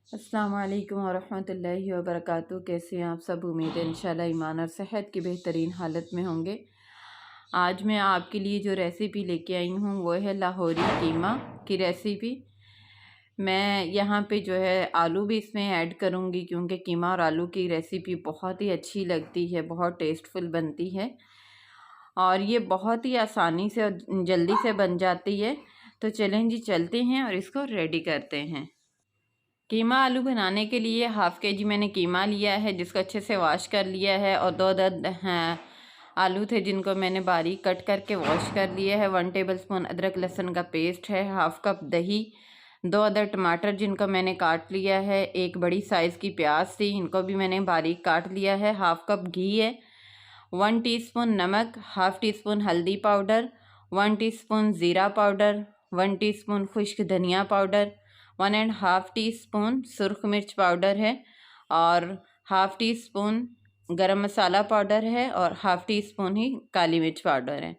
अस्सलाम वालेकुम वरहमतुल्लाहि वबरकातुहू। कैसे हैं आप सब? उम्मीद है इंशाल्लाह ईमान और सेहत की बेहतरीन हालत में होंगे। आज मैं आपके लिए जो रेसिपी लेके आई हूँ वो है लाहौरी कीमा की रेसिपी। मैं यहाँ पे जो है आलू भी इसमें ऐड करूँगी क्योंकि कीमा और आलू की रेसिपी बहुत ही अच्छी लगती है, बहुत टेस्टफुल बनती है और ये बहुत ही आसानी से और जल्दी से बन जाती है। तो चलें जी, चलते हैं और इसको रेडी करते हैं। कीमा आलू बनाने के लिए हाफ़ के जी मैंने कीमा लिया है, जिसको अच्छे से वॉश कर लिया है, और दो अदद आलू थे जिनको मैंने बारीक कट करके वॉश कर लिया है। 1 टेबलस्पून अदरक लहसुन का पेस्ट है, हाफ़ कप दही, 2 अदद टमाटर जिनको मैंने काट लिया है, एक बड़ी साइज़ की प्याज थी, इनको भी मैंने बारीक काट लिया है, हाफ़ कप घी है, 1 टीस्पून नमक, हाफ़ टी स्पून हल्दी पाउडर, 1 टीस्पून ज़ीरा पाउडर, 1 टीस्पून खुश्क धनिया पाउडर, 1.5 टीस्पून सुरख मिर्च पाउडर है, और हाफ़ टी स्पून गरम मसाला पाउडर है, और हाफ़ टी स्पून ही काली मिर्च पाउडर है।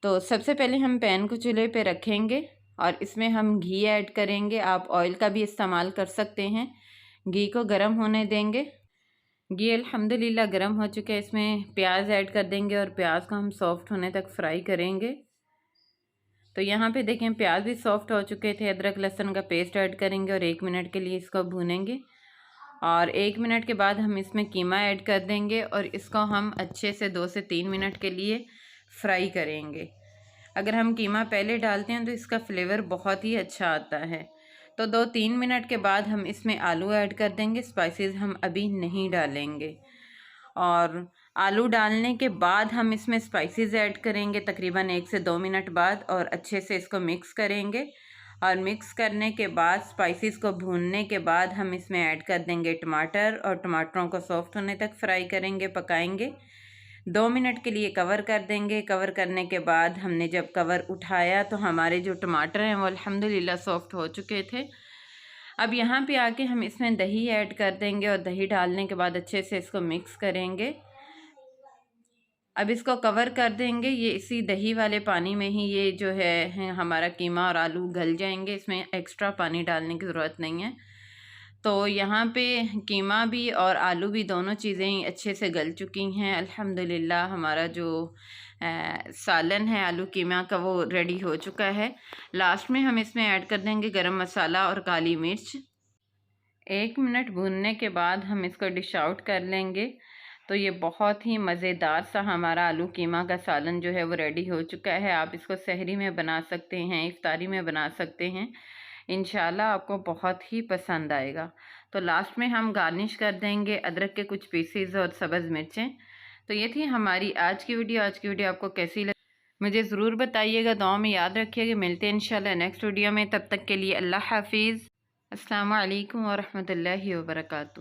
तो सबसे पहले हम पैन को चूल्हे पे रखेंगे और इसमें हम घी ऐड करेंगे। आप ऑयल का भी इस्तेमाल कर सकते हैं। घी को गर्म होने देंगे। घी अल्हम्दुलिल्लाह गर्म हो चुके हैं। इसमें प्याज ऐड कर देंगे और प्याज को हम सॉफ्ट होने तक फ्राई करेंगे। तो यहाँ पे देखें प्याज भी सॉफ्ट हो चुके थे। अदरक लहसुन का पेस्ट ऐड करेंगे और 1 मिनट के लिए इसको भूनेंगे, और 1 मिनट के बाद हम इसमें कीमा ऐड कर देंगे और इसको हम अच्छे से 2 से 3 मिनट के लिए फ्राई करेंगे। अगर हम कीमा पहले डालते हैं तो इसका फ्लेवर बहुत ही अच्छा आता है। तो 2-3 मिनट के बाद हम इसमें आलू ऐड कर देंगे। स्पाइसेस हम अभी नहीं डालेंगे, और आलू डालने के बाद हम इसमें स्पाइसेस ऐड करेंगे तकरीबन 1 से 2 मिनट बाद, और अच्छे से इसको मिक्स करेंगे। और मिक्स करने के बाद स्पाइसेस को भूनने के बाद हम इसमें ऐड कर देंगे टमाटर, और टमाटरों को सॉफ्ट होने तक फ्राई करेंगे, पकाएंगे। 2 मिनट के लिए कवर कर देंगे। कवर करने के बाद हमने जब कवर उठाया तो हमारे जो टमाटर हैं वो अल्हम्दुलिल्लाह सॉफ्ट हो चुके थे। अब यहाँ पे आके हम इसमें दही ऐड कर देंगे, और दही डालने के बाद अच्छे से इसको मिक्स करेंगे। अब इसको कवर कर देंगे। ये इसी दही वाले पानी में ही ये जो है हमारा कीमा और आलू गल जाएंगे। इसमें एक्स्ट्रा पानी डालने की ज़रूरत नहीं है। तो यहाँ पे कीमा भी और आलू भी दोनों चीज़ें अच्छे से गल चुकी हैं। अल्हम्दुलिल्लाह हमारा जो सालन है आलू कीमा का वो रेडी हो चुका है। लास्ट में हम इसमें ऐड कर देंगे गरम मसाला और काली मिर्च। 1 मिनट भूनने के बाद हम इसको डिश आउट कर लेंगे। तो ये बहुत ही मज़ेदार सा हमारा आलू कीमा का सालन जो है वो रेडी हो चुका है। आप इसको सहरी में बना सकते हैं, इफ्तारी में बना सकते हैं। इंशाल्लाह आपको बहुत ही पसंद आएगा। तो लास्ट में हम गार्निश कर देंगे अदरक के कुछ पीसेस और सब्ज़ मिर्चें। तो ये थी हमारी आज की वीडियो। आज की वीडियो आपको कैसी लगी मुझे ज़रूर बताइएगा। दुआ में याद रखिएगा। मिलते हैं इंशाल्लाह नेक्स्ट वीडियो में। तब तक के लिए अल्लाह हाफिज़। अस्सलामु अलैकुम वरहमतुल्लाहि वबरकातुहू।